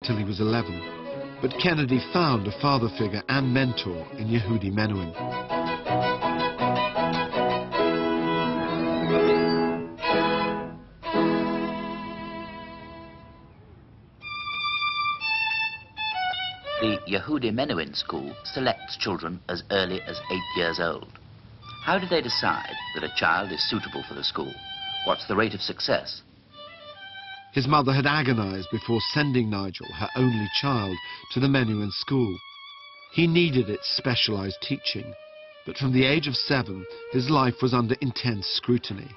till he was 11, but Kennedy found a father figure and mentor in Yehudi Menuhin. The Yehudi Menuhin school selects children as early as 8 years old. How do they decide that a child is suitable for the school? What's the rate of success? His mother had agonized before sending Nigel, her only child, to the Menuhin school. He needed its specialized teaching, but from the age of 7, his life was under intense scrutiny.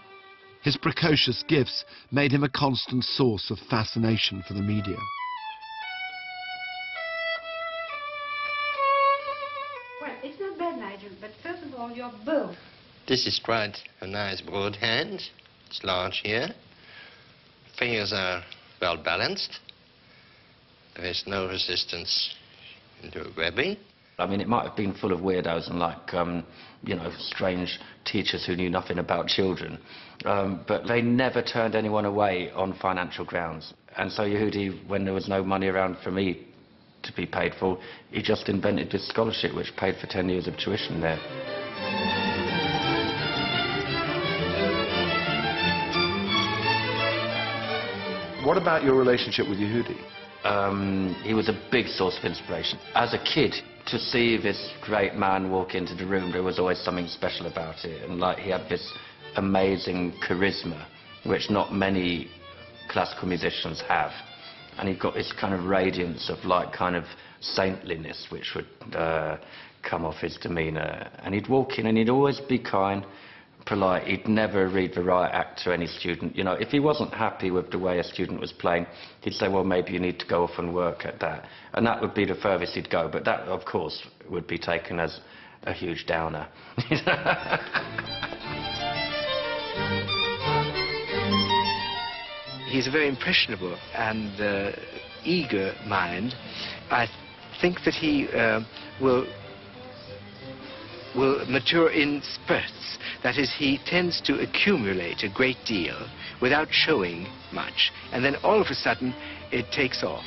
His precocious gifts made him a constant source of fascination for the media. Well, it's not bad, Nigel, but first of all, your bow. This is quite a nice broad hand. It's large here. Fingers are well balanced. There is no resistance into webbing. I mean, it might have been full of weirdos and like, you know, strange teachers who knew nothing about children. But they never turned anyone away on financial grounds. And so Yehudi, when there was no money around for me to be paid for, he just invented this scholarship which paid for 10 years of tuition there. What about your relationship with Yehudi? He was a big source of inspiration. As a kid, to see this great man walk into the room, there was always something special about it. And like, he had this amazing charisma, which not many classical musicians have. And he got this kind of radiance of like kind of saintliness, which would come off his demeanour. And he'd walk in and he'd always be kind, polite. He'd never read the right act to any student. You know, if he wasn't happy with the way a student was playing, he'd say, well, maybe you need to go off and work at that. And that would be the furthest he'd go. But that, of course, would be taken as a huge downer. He's a very impressionable and eager mind. I think that he will mature in spurts. That is, he tends to accumulate a great deal without showing much, and then all of a sudden it takes off.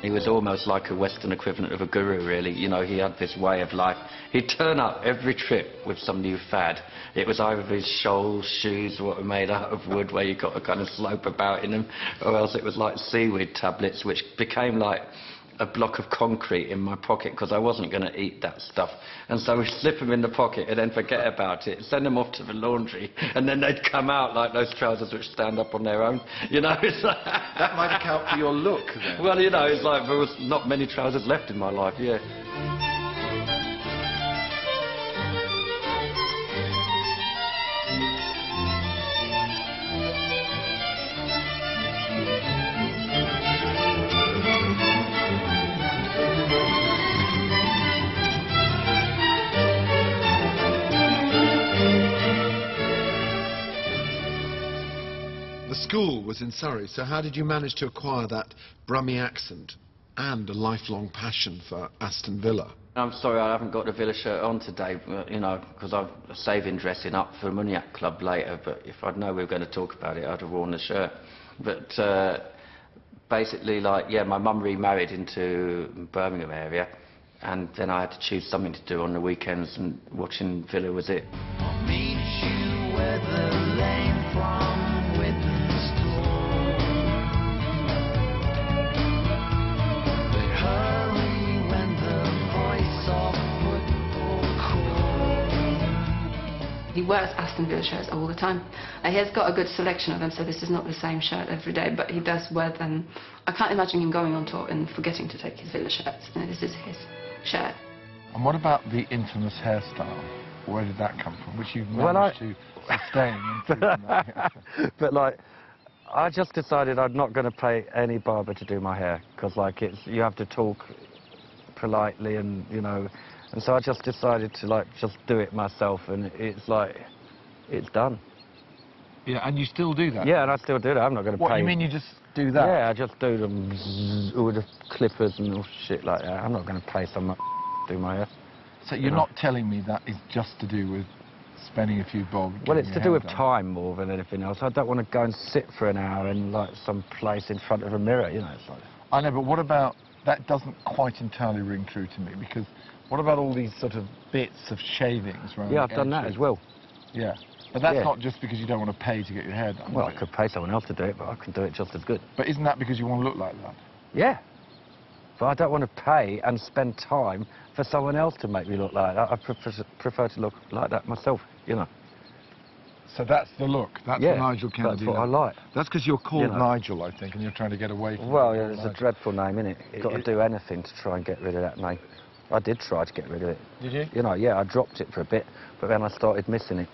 He was almost like a Western equivalent of a guru, really. You know, he had this way of life. He'd turn up every trip with some new fad. It was either his shoals, shoes, what were made out of wood, where you got a kind of slope about in them, or else it was like seaweed tablets, which became like a block of concrete in my pocket because I wasn't going to eat that stuff. And so we'd slip them in the pocket and then forget about it, send them off to the laundry, and then they'd come out like those trousers which stand up on their own. You know, it's like That might account for your look, then. well, you know, it's like there was not many trousers left in my life, yeah. The school was in Surrey, so how did you manage to acquire that Brummie accent and a lifelong passion for Aston Villa? I'm sorry I haven't got the Villa shirt on today, you know, because I'm saving dressing up for Muniac Club later, but if I'd known we were going to talk about it, I'd have worn the shirt. But basically, like, yeah, my mum remarried into Birmingham area, and then I had to choose something to do on the weekends, and watching Villa was it. He wears Aston Villa shirts all the time. He has got a good selection of them, so this is not the same shirt every day, but he does wear them. I can't imagine him going on tour and forgetting to take his Villa shirts. And this is his shirt. And what about the infamous hairstyle? Where did that come from? Which you've managed to sustain. But like, I just decided I'm not going to pay any barber to do my hair, because like you have to talk politely, and you know. And so I just decided to like just do it myself, and it's like, it's done. Yeah, and you still do that? Yeah, and I still do that. I'm not going to pay. What, you mean you just do that? Yeah, I just do them all the clippers and all shit like that. I'm not going to pay someone to do my hair. So you're not telling me that is just to do with spending a few bob? Well, it's to do with done. time more than anything else. I don't want to go and sit for an hour in, like, some place in front of a mirror, you know. It's like... I know, but what about... That doesn't quite entirely ring true to me, because what about all these sort of bits of shavings around Yeah, the I've done that edges? as well. Yeah. But that's Yeah. not just because you don't want to pay to get your hair done. Well, is I it? could pay someone else to do it, but I can do it just as good. But isn't that because you want to look like that? Yeah. But I don't want to pay and spend time for someone else to make me look like that. I prefer to look like that myself, you know. So that's the look. That's Yeah, the Nigel Kennedy that's what look. I like. That's because you're called You know. Nigel, I think, and you're trying to get away from Well, it. yeah, it's a dreadful name, innit? You've got to do anything to try and get rid of that name. I did try to get rid of it. Did you? You know, yeah, I dropped it for a bit, but then I started missing it.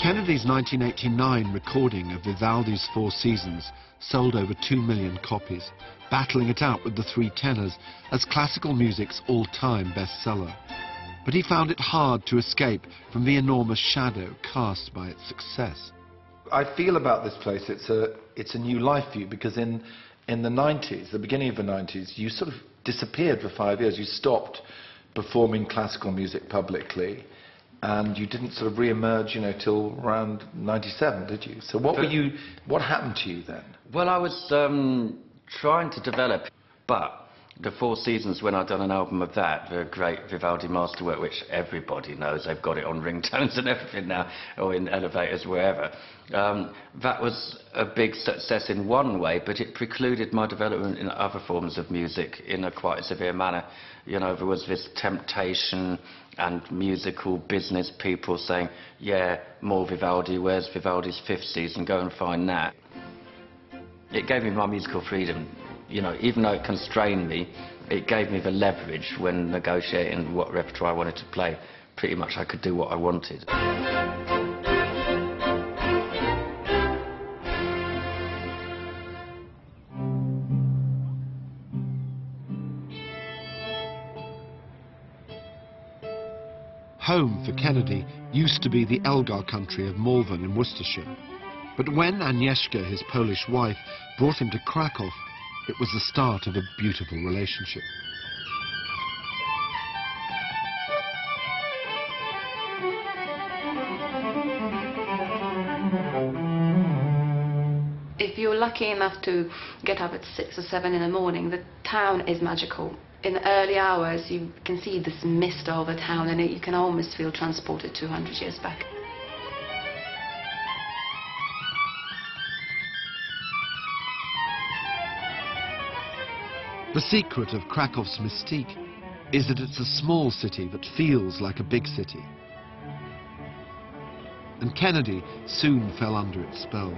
Kennedy's 1989 recording of Vivaldi's Four Seasons sold over 2 million copies, battling it out with the Three Tenors as classical music's all-time bestseller. But he found it hard to escape from the enormous shadow cast by its success. I feel about this place, it's a new life for you, because in the 90s, the beginning of the 90s, you sort of disappeared for 5 years. You stopped performing classical music publicly, and you didn't sort of re-emerge, you know, till around 97, did you? So what happened to you then? Well, I was trying to develop, but the Four Seasons, when I'd done an album of that, the great Vivaldi masterwork, which everybody knows, they've got it on ringtones and everything now, or in elevators, wherever, that was a big success in one way, but it precluded my development in other forms of music in a quite severe manner. You know, there was this temptation and musical business people saying, yeah, more Vivaldi, where's Vivaldi's Fifth Season, go and find that. It gave me my musical freedom. You know, even though it constrained me, it gave me the leverage when negotiating what repertoire I wanted to play. Pretty much I could do what I wanted. Home for Kennedy used to be the Elgar country of Malvern in Worcestershire. But when Agnieszka, his Polish wife, brought him to Krakow, it was the start of a beautiful relationship. If you're lucky enough to get up at 6 or 7 in the morning, the town is magical. In the early hours, you can see this mist over town, and you can almost feel transported 200 years back. The secret of Krakow's mystique is that it's a small city that feels like a big city. And Kennedy soon fell under its spell.